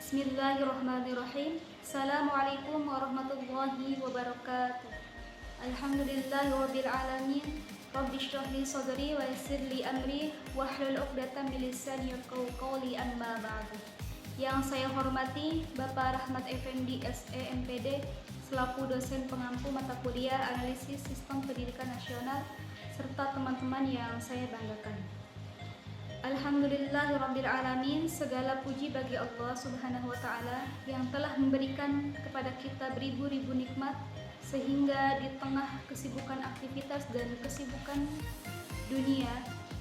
Bismillahirrahmanirrahim. Assalamualaikum warahmatullahi wabarakatuh. Alhamdulillahirabbil alamin. Rabbi shrah li sadri wa yassir li amri wahlul 'uqdatam min lisani yafqahu qawli, amma ba'du. Yang saya hormati Bapak Rahmat Effendi SE MPD selaku dosen pengampu mata kuliah Analisis Sistem Pendidikan Nasional serta teman-teman yang saya banggakan. Alhamdulillahirabbil alamin, segala puji bagi Allah Subhanahu wa taala yang telah memberikan kepada kita beribu-ribu nikmat sehingga di tengah kesibukan aktivitas dan kesibukan dunia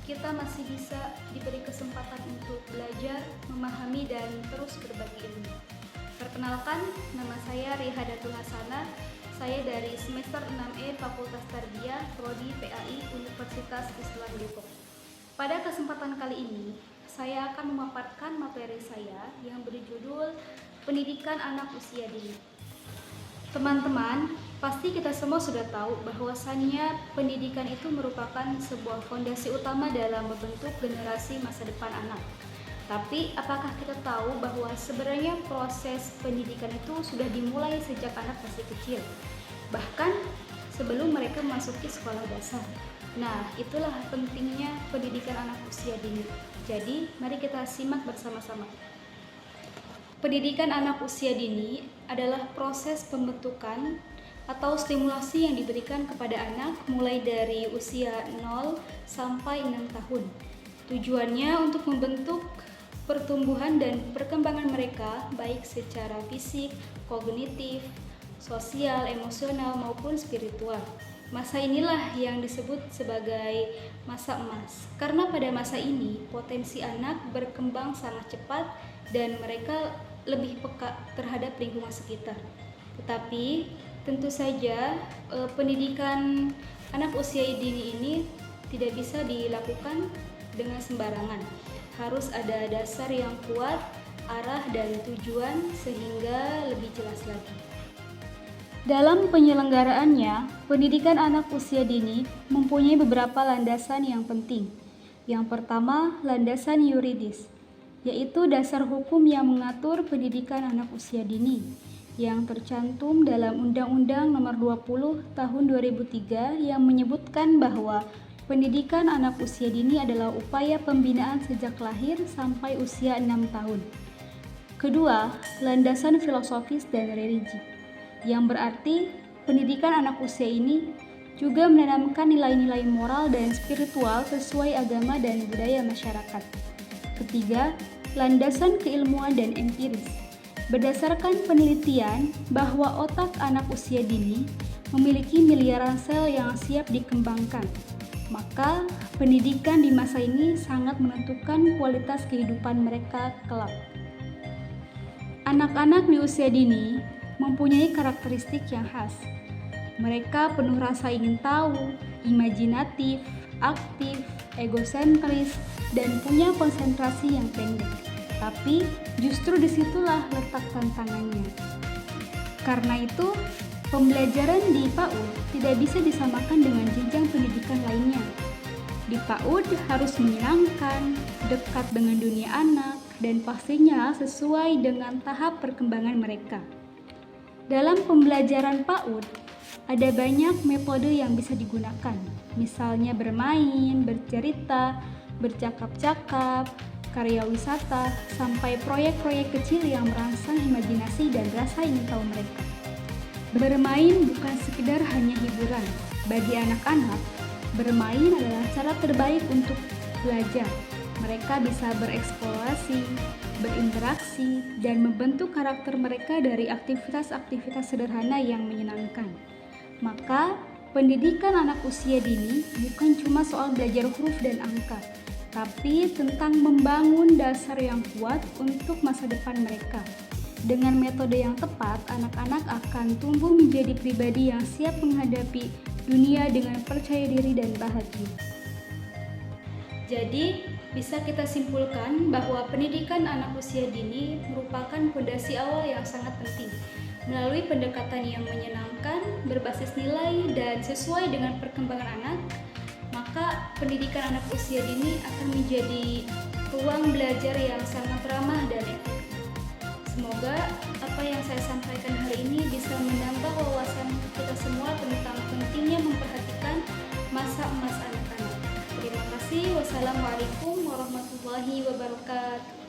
kita masih bisa diberi kesempatan untuk belajar, memahami dan terus berbagi ilmu. Perkenalkan, nama saya Rihadatul Hasanah. Saya dari semester 6E Fakultas Tarbiyah Prodi PAI Universitas Islam Depok. Pada kesempatan kali ini, saya akan memaparkan materi saya yang berjudul Pendidikan Anak Usia Dini. Teman-teman, pasti kita semua sudah tahu bahwasannya pendidikan itu merupakan sebuah fondasi utama dalam membentuk generasi masa depan anak. Tapi, apakah kita tahu bahwa sebenarnya proses pendidikan itu sudah dimulai sejak anak masih kecil? Bahkan sebelum mereka memasuki sekolah dasar. Nah, itulah pentingnya pendidikan anak usia dini. Jadi, mari kita simak bersama-sama. Pendidikan anak usia dini adalah proses pembentukan atau stimulasi yang diberikan kepada anak mulai dari usia 0 sampai 6 tahun. Tujuannya untuk membentuk pertumbuhan dan perkembangan mereka baik secara fisik, kognitif, sosial, emosional maupun spiritual. Masa inilah yang disebut sebagai masa emas, karena pada masa ini potensi anak berkembang sangat cepat dan mereka lebih peka terhadap lingkungan sekitar. Tetapi tentu saja pendidikan anak usia dini ini tidak bisa dilakukan dengan sembarangan. Harus ada dasar yang kuat, arah dan tujuan sehingga lebih jelas lagi. Dalam penyelenggaraannya, pendidikan anak usia dini mempunyai beberapa landasan yang penting. Yang pertama, landasan yuridis, yaitu dasar hukum yang mengatur pendidikan anak usia dini, yang tercantum dalam Undang-Undang Nomor 20 Tahun 2003 yang menyebutkan bahwa pendidikan anak usia dini adalah upaya pembinaan sejak lahir sampai usia 6 tahun. Kedua, landasan filosofis dan religi, yang berarti pendidikan anak usia ini juga menanamkan nilai-nilai moral dan spiritual sesuai agama dan budaya masyarakat. Ketiga, landasan keilmuan dan empiris. Berdasarkan penelitian bahwa otak anak usia dini memiliki miliaran sel yang siap dikembangkan, maka pendidikan di masa ini sangat menentukan kualitas kehidupan mereka kelak. Anak-anak di usia dini mempunyai karakteristik yang khas. Mereka penuh rasa ingin tahu, imajinatif, aktif, egosentris, dan punya konsentrasi yang pendek. Tapi justru disitulah letak tantangannya. Karena itu, pembelajaran di PAUD tidak bisa disamakan dengan jenjang pendidikan lainnya. Di PAUD harus menyenangkan, dekat dengan dunia anak, dan pastinya sesuai dengan tahap perkembangan mereka. Dalam pembelajaran PAUD, ada banyak metode yang bisa digunakan, misalnya bermain, bercerita, bercakap-cakap, karya wisata, sampai proyek-proyek kecil yang merangsang imajinasi dan rasa ingin tahu mereka. Bermain bukan sekedar hanya hiburan. Bagi anak-anak, bermain adalah cara terbaik untuk belajar. Mereka bisa bereksplorasi, berinteraksi, dan membentuk karakter mereka dari aktivitas-aktivitas sederhana yang menyenangkan. Maka, pendidikan anak usia dini bukan cuma soal belajar huruf dan angka, tapi tentang membangun dasar yang kuat untuk masa depan mereka. Dengan metode yang tepat, anak-anak akan tumbuh menjadi pribadi yang siap menghadapi dunia dengan percaya diri dan bahagia. Jadi, bisa kita simpulkan bahwa pendidikan anak usia dini merupakan fondasi awal yang sangat penting. Melalui pendekatan yang menyenangkan, berbasis nilai, dan sesuai dengan perkembangan anak, maka pendidikan anak usia dini akan menjadi ruang belajar yang sangat ramah dan efektif. Semoga apa yang saya sampaikan hari ini bisa menambah wawasan kita semua tentang pentingnya memperhatikan masa emas anak-anak. Terima kasih. Wassalamualaikum warahmatullahi wabarakatuh.